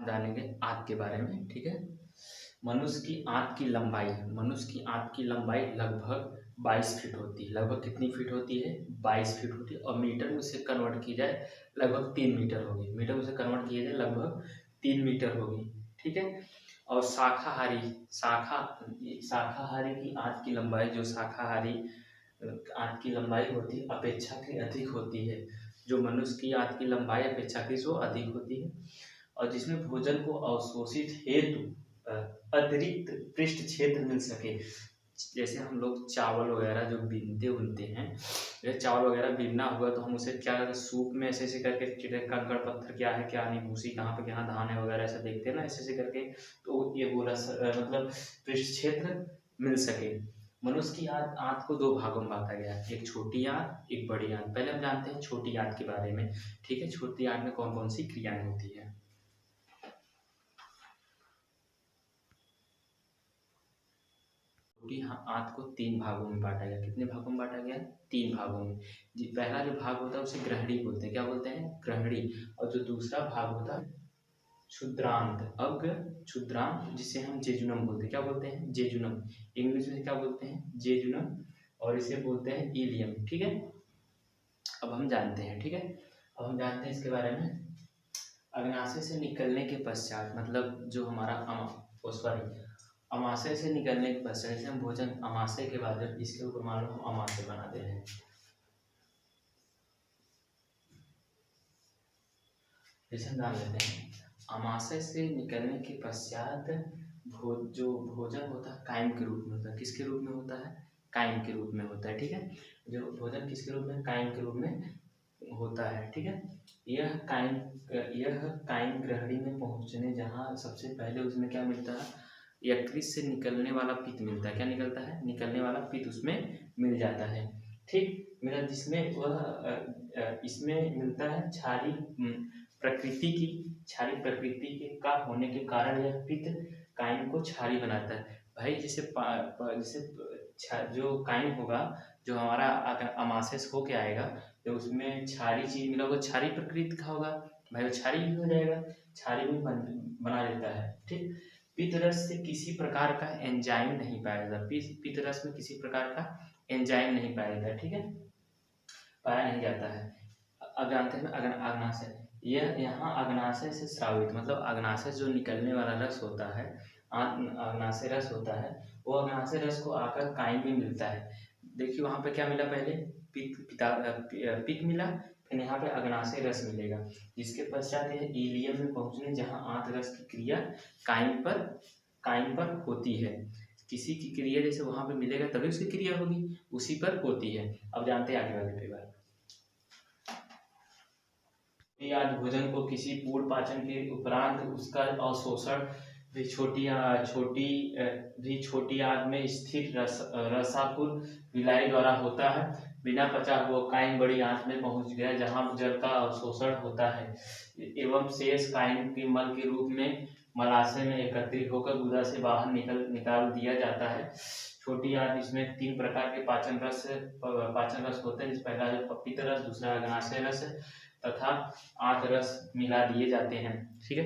जानेंगे आंत के बारे में, ठीक है। मनुष्य की आंत की लंबाई लगभग 22 फीट होती है। लगभग कितनी फीट होती है? 22 फीट होती है। और मीटर में उसे कन्वर्ट की जाए लगभग 3 मीटर होगी। मीटर में उसे कन्वर्ट किया जाए लगभग 3 मीटर होगी, ठीक है। और शाकाहारी की आंत की लंबाई, जो शाकाहारी आंत की लंबाई होती है अपेक्षाकृत अधिक होती है। जो मनुष्य की आंत की लंबाई अपेक्षाकृत वो अधिक होती है। और जिसमें भोजन को अवशोषित हेतु अतिरिक्त पृष्ठ क्षेत्र मिल सके। जैसे हम लोग चावल वगैरह जो बीनते हैं, जैसे चावल वगैरह बीनना हुआ तो हम उसे क्या करते हैं, सूप में ऐसे ऐसे करके कंकड़ पत्थर क्या है क्या नहीं, भूसी कहाँ पे कहाँ धान है वगैरह ऐसा देखते हैं ना, ऐसे ऐसे करके, तो ये पूरा मतलब पृष्ठ क्षेत्र मिल सके। मनुष्य की आंत को 2 भागों में बांटा गया है, एक छोटी आंत एक बड़ी आंत। पहले हम जानते हैं छोटी आंत के बारे में, ठीक है। छोटी आंत में कौन कौन सी क्रियाएं होती है? छोटी आंत को 3 भागों में बांटा गया। कितने भागों में बांटा गया? 3 भागों में। जी, पहला जो भाग होता है उसे ग्रहणी बोलते हैं। क्या बोलते हैं? ग्रहणी। और जो दूसरा भाग होता है क्षुद्रांत, क्षुद्रांत, जिसे हम जेजुनम बोलते हैं। क्या बोलते हैं? जेजुनम। इंग्लिश में क्या बोलते हैं? जेजुनम। और इसे बोलते हैं इलियम, ठीक है। अब हम जानते हैं, ठीक है। अब हम जानते हैं इसके बारे में। अग्नाशय से निकलने के पश्चात, मतलब जो हमारा अमाशय से निकलने के पश्चात, जैसे हम भोजन अमाशय के बाद जब इसके ऊपर मान लो हम अमाशय बना दे रहे हैं, जैसे हम जान लेते हैं अमाशय से निकलने के पश्चात जो भोजन होता है कायम के रूप में होता है। किसके रूप में होता है? कायम के रूप में होता है, ठीक है। जो भोजन किसके रूप में? कायम के रूप में होता है, ठीक है। यह कायम ग्रहणी में पहुंचने जहाँ सबसे पहले उसमें क्या मिलता है? यकृत से निकलने वाला पित्त मिलता है। क्या निकलता है? निकलने वाला पित्त उसमें मिल जाता है, ठीक। मेरा जिसमें वह इसमें मिलता है क्षारीय प्रकृति के का होने के कारण यह पित्त कायम को क्षारीय बनाता है। भाई जैसे जो कायम होगा, जो हमारा अमाशय से होके आएगा, तो उसमें क्षारीय चीज मिला होगा, क्षारीय प्रकृति का होगा भाई, वो क्षारीय भी हो जाएगा, क्षारीय भी बना देता है, ठीक। पित्त रस से किसी प्रकार का एंजाइम नहीं पाया जाता। पित्त रस में किसी प्रकार का एंजाइम नहीं पाया जाता, ठीक है, पाया नहीं जाता है। अब जानते हैं अग्नाशय। यह यहाँ अग्नाशय से स्रावित, मतलब अग्नाशय से जो निकलने वाला रस होता है, अग्नाशय रस होता है, वो अग्नाशय रस को आकर कायम में मिलता है। देखिए वहाँ पे क्या मिला? पहले पित्त मिला, फिर यहाँ पे अग्नाशय रस मिलेगा, जिसके पश्चात यह इलियम में पहुँचने जहाँ आंत रस की क्रिया कायम पर होती है। किसी की क्रिया जैसे वहाँ पे मिलेगा तभी उसकी क्रिया होगी, उसी पर होती है। अब जानते हैं आगे वाले पेपर। आज भोजन को किसी पूर्ण पाचन के उपरांत उसका अवशोषण भी छोटी आंत में स्थित रसाकुल विलाई द्वारा होता है। बिना पचा हुआ कायम बड़ी आंत में पहुंच गया, जहां जल का अवशोषण होता है एवं शेष कायम के मल के रूप में मलाशय में एकत्रित होकर गुदा से बाहर निकाल दिया जाता है। छोटी आंत, इसमें 3 प्रकार के पाचन रस होते हैं। पहला है पित्त रस, दूसरा अग्नाशय रस तथा आंत रस मिला दिए जाते हैं, ठीक है।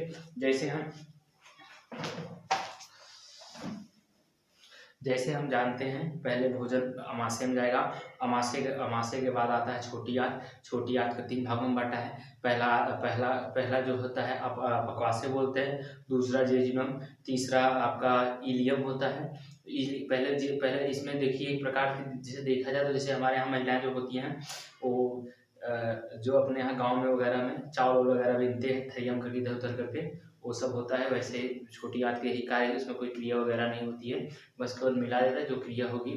जैसे हम जानते हैं, पहले भोजन अमाशय में जाएगा, अमाशय के बाद आता है छोटी आंत। छोटी आंत को 3 भागों में बांटा है। पहला जो होता है अपक्वाशय बोलते हैं, दूसरा जेजुनम, तीसरा आपका इलियम होता है। पहले इसमें देखिए एक प्रकार से जैसे देखा जाए तो जैसे हमारे यहाँ महिलाएं जो होती हैं वो जो अपने यहाँ गांव में वगैरह में चावल वगैरह बीनते हैं थैयम करके इधर उधर करके, वो सब होता है। वैसे छोटी आंत के ही कार्य है, उसमें कोई क्रिया वगैरह नहीं होती है, बस केवल मिला देता है। जो क्रिया होगी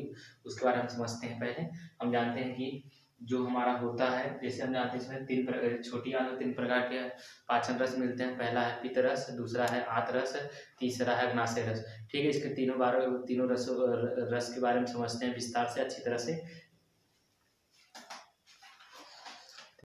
उसके बारे में हम समझते हैं। पहले हम जानते हैं कि जो हमारा होता है, जैसे हम जानते हैं इसमें छोटी आंत में 3 प्रकार के पाचन रस मिलते हैं। पहला है पित्त रस, दूसरा है आंत रस, तीसरा है अग्नाशय रस, ठीक है। इसके तीनों रस के बारे में समझते हैं विस्तार से अच्छी तरह से।